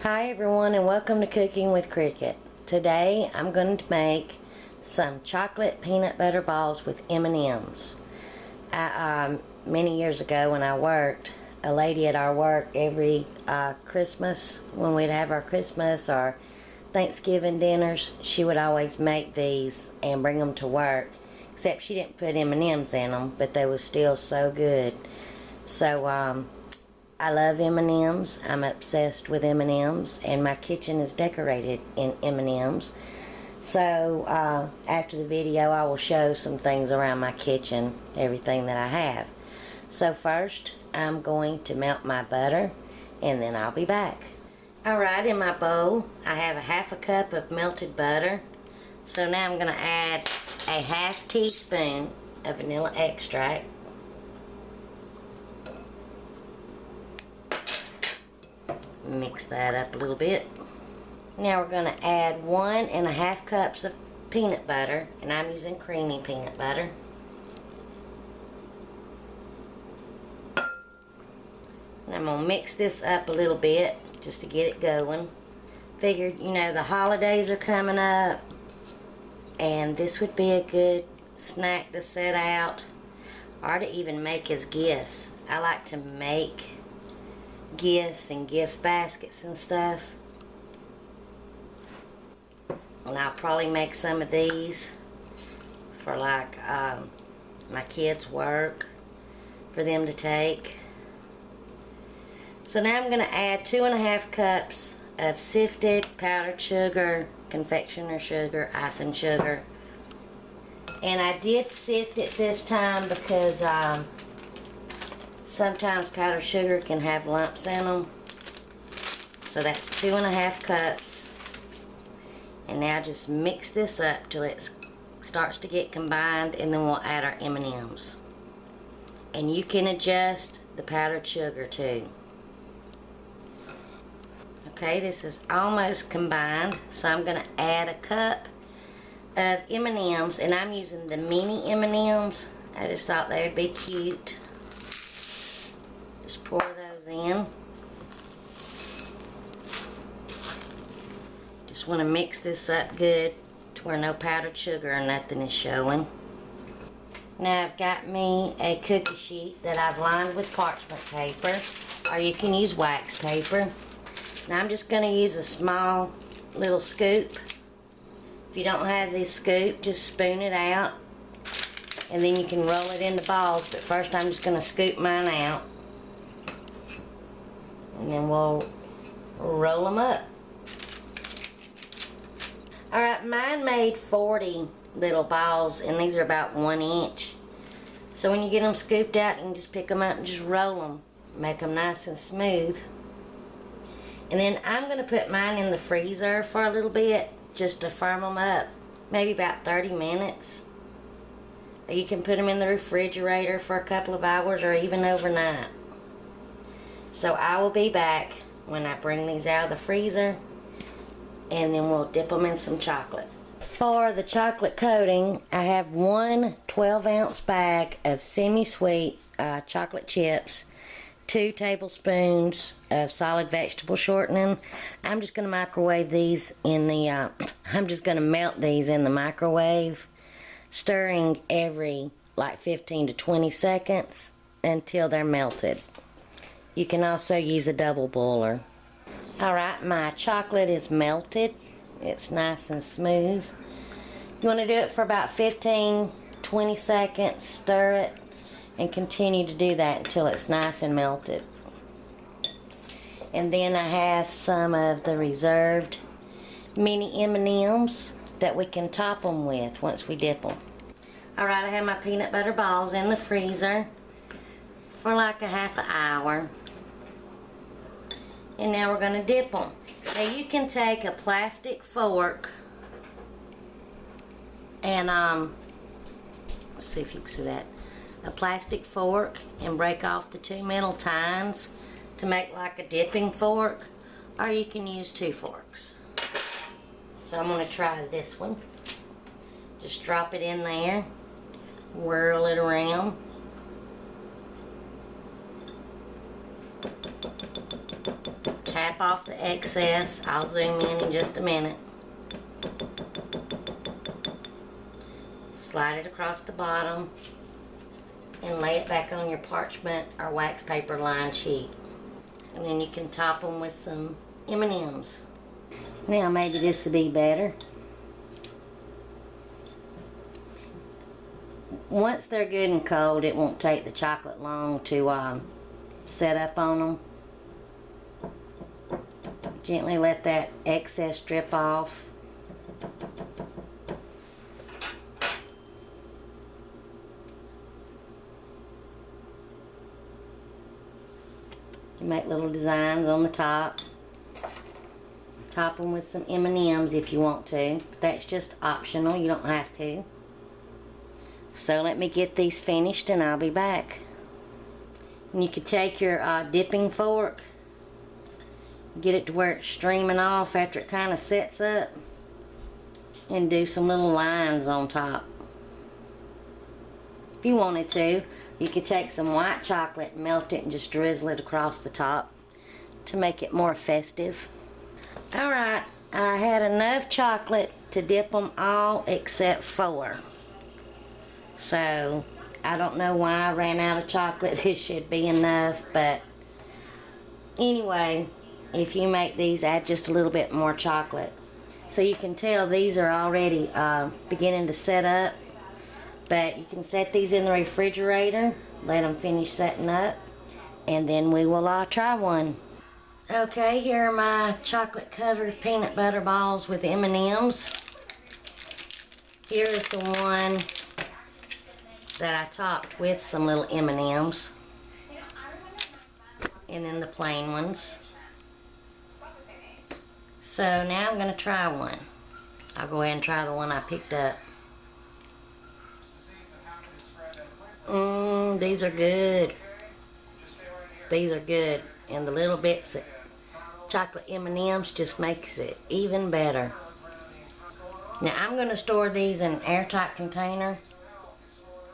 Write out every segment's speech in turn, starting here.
Hi everyone, and welcome to Cooking with Cricket. Today I'm going to make some chocolate peanut butter balls with M&Ms. Many years ago when I worked, a lady at our work every Christmas, when we'd have our Christmas or Thanksgiving dinners, she would always make these and bring them to work. Except she didn't put M&Ms in them, but they were still so good. So I love M&Ms. I'm obsessed with M&Ms, and my kitchen is decorated in M&Ms. So after the video, I will show some things around my kitchen, everything that I have. So first, I'm going to melt my butter, and then I'll be back. Alright, in my bowl, I have a half a cup of melted butter. So now I'm going to add a half teaspoon of vanilla extract. Mix that up a little bit. Now we're going to add 1.5 cups of peanut butter, and I'm using creamy peanut butter. And I'm going to mix this up a little bit just to get it going. Figured, you know, the holidays are coming up, and this would be a good snack to set out or to even make as gifts. I like to make gifts and gift baskets and stuff, and I'll probably make some of these for like my kids' work for them to take. So now I'm going to add 2.5 cups of sifted powdered sugar, confectioner sugar, icing sugar, and I did sift it this time because sometimes powdered sugar can have lumps in them. So that's 2.5 cups. And now just mix this up till it starts to get combined, and then we'll add our M&Ms. And you can adjust the powdered sugar too. Okay, this is almost combined, so I'm going to add a cup of M&Ms, and I'm using the mini M&Ms. I just thought they would be cute. Just pour those in. Just want to mix this up good to where no powdered sugar or nothing is showing. Now I've got me a cookie sheet that I've lined with parchment paper, or you can use wax paper. Now I'm just going to use a small little scoop. If you don't have this scoop, just spoon it out, and then you can roll it into balls. But first I'm just going to scoop mine out, and then we'll roll them up. Alright, mine made 40 little balls, and these are about 1 inch. So when you get them scooped out, you can just pick them up and just roll them. Make them nice and smooth. And then I'm going to put mine in the freezer for a little bit, just to firm them up. Maybe about 30 minutes. Or you can put them in the refrigerator for a couple of hours, or even overnight. So I will be back when I bring these out of the freezer, and then we'll dip them in some chocolate. For the chocolate coating, I have one 12-ounce bag of semi-sweet chocolate chips, 2 tablespoons of solid vegetable shortening. I'm just going to microwave these in the, I'm just going to melt these in the microwave, stirring every like 15 to 20 seconds until they're melted. You can also use a double boiler. Alright, my chocolate is melted. It's nice and smooth. You want to do it for about 15-20 seconds, stir it, and continue to do that until it's nice and melted. And then I have some of the reserved mini M&Ms that we can top them with once we dip them. Alright, I have my peanut butter balls in the freezer for like a half an hour. And now we're going to dip them. Now you can take a plastic fork and let's see if you can see that. A plastic fork, and break off the 2 metal tines to make like a dipping fork, or you can use 2 forks. So I'm going to try this one. Just drop it in there, whirl it around. tap off the excess. I'll zoom in just a minute. Slide it across the bottom and lay it back on your parchment or wax paper lined sheet. And then you can top them with some M&Ms. Now maybe this will be better. Once they're good and cold, it won't take the chocolate long to set up on them. Gently let that excess drip off. You make little designs on the top. Top them with some M&Ms if you want to. That's just optional, you don't have to. So let me get these finished and I'll be back. And you could take your dipping fork, get it to where it's streaming off after it kind of sets up, and do some little lines on top. If you wanted to, you could take some white chocolate, melt it, and just drizzle it across the top to make it more festive. Alright, I had enough chocolate to dip them all except 4. So, I don't know why I ran out of chocolate. This should be enough, but anyway, if you make these, add just a little bit more chocolate. So you can tell these are already beginning to set up, but you can set these in the refrigerator, let them finish setting up, and then we will try one. Okay, here are my chocolate covered peanut butter balls with M&Ms. Here is the one that I topped with some little M&Ms, and then the plain ones. So now I'm going to try one. I'll go ahead and try the one I picked up. These are good. These are good, and the little bits of chocolate M&Ms just makes it even better. Now I'm going to store these in an airtight container,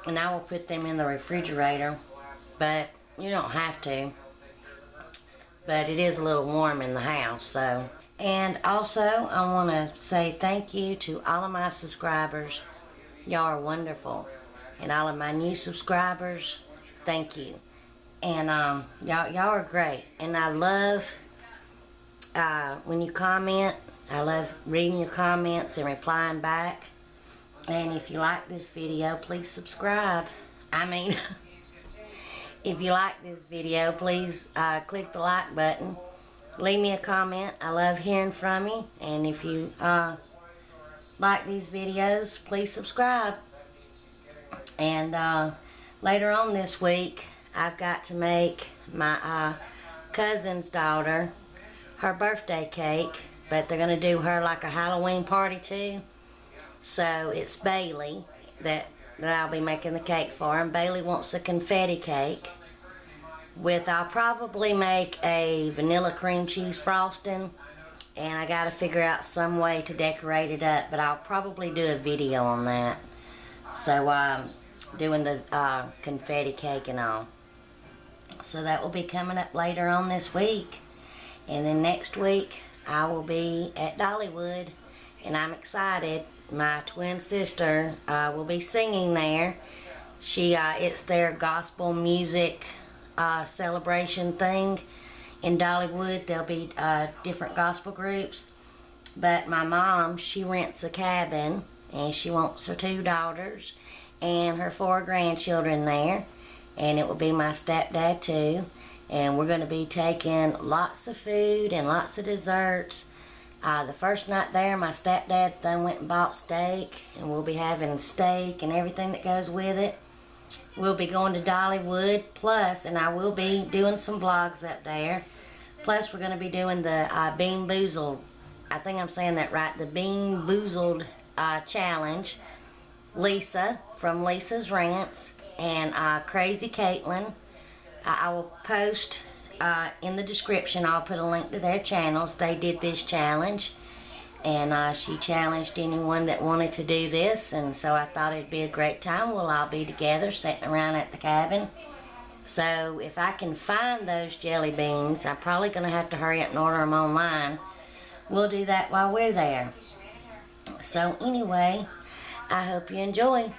and I will put them in the refrigerator, but you don't have to. But it is a little warm in the house, so. And also, I want to say thank you to all of my subscribers. Y'all are wonderful. And all of my new subscribers, thank you. And y'all are great. And I love when you comment. I love reading your comments and replying back. And if you like this video, please subscribe. I mean, if you like this video, please click the like button. Leave me a comment. I love hearing from you. And if you like these videos, please subscribe. And later on this week, I've got to make my cousin's daughter her birthday cake. But they're going to do her like a Halloween party too. So it's Bailey that I'll be making the cake for. And Bailey wants a confetti cake with, I'll probably make a vanilla cream cheese frosting, and I got to figure out some way to decorate it up, but I'll probably do a video on that. So doing the confetti cake and all. So that will be coming up later on this week. And then next week I will be at Dollywood, and I'm excited. My twin sister will be singing there. It's their gospel music celebration thing in Dollywood. There'll be different gospel groups. But my mom, she rents a cabin, and she wants her 2 daughters and her 4 grandchildren there. And it will be my stepdad too. And we're going to be taking lots of food and lots of desserts. The first night there, my stepdad's done went and bought steak, and we'll be having steak and everything that goes with it. We'll be going to Dollywood, plus, and I will be doing some vlogs up there. Plus, we're going to be doing the Bean Boozled, I think I'm saying that right, the Bean Boozled challenge. Lisa from Lisa's Rants and Crazy Caitlin. I will post in the description, I'll put a link to their channels. They did this challenge, and she challenged anyone that wanted to do this, and so I thought it'd be a great time. We'll all be together sitting around at the cabin. So if I can find those jelly beans, I'm probably going to have to hurry up and order them online. We'll do that while we're there. So anyway, I hope you enjoy.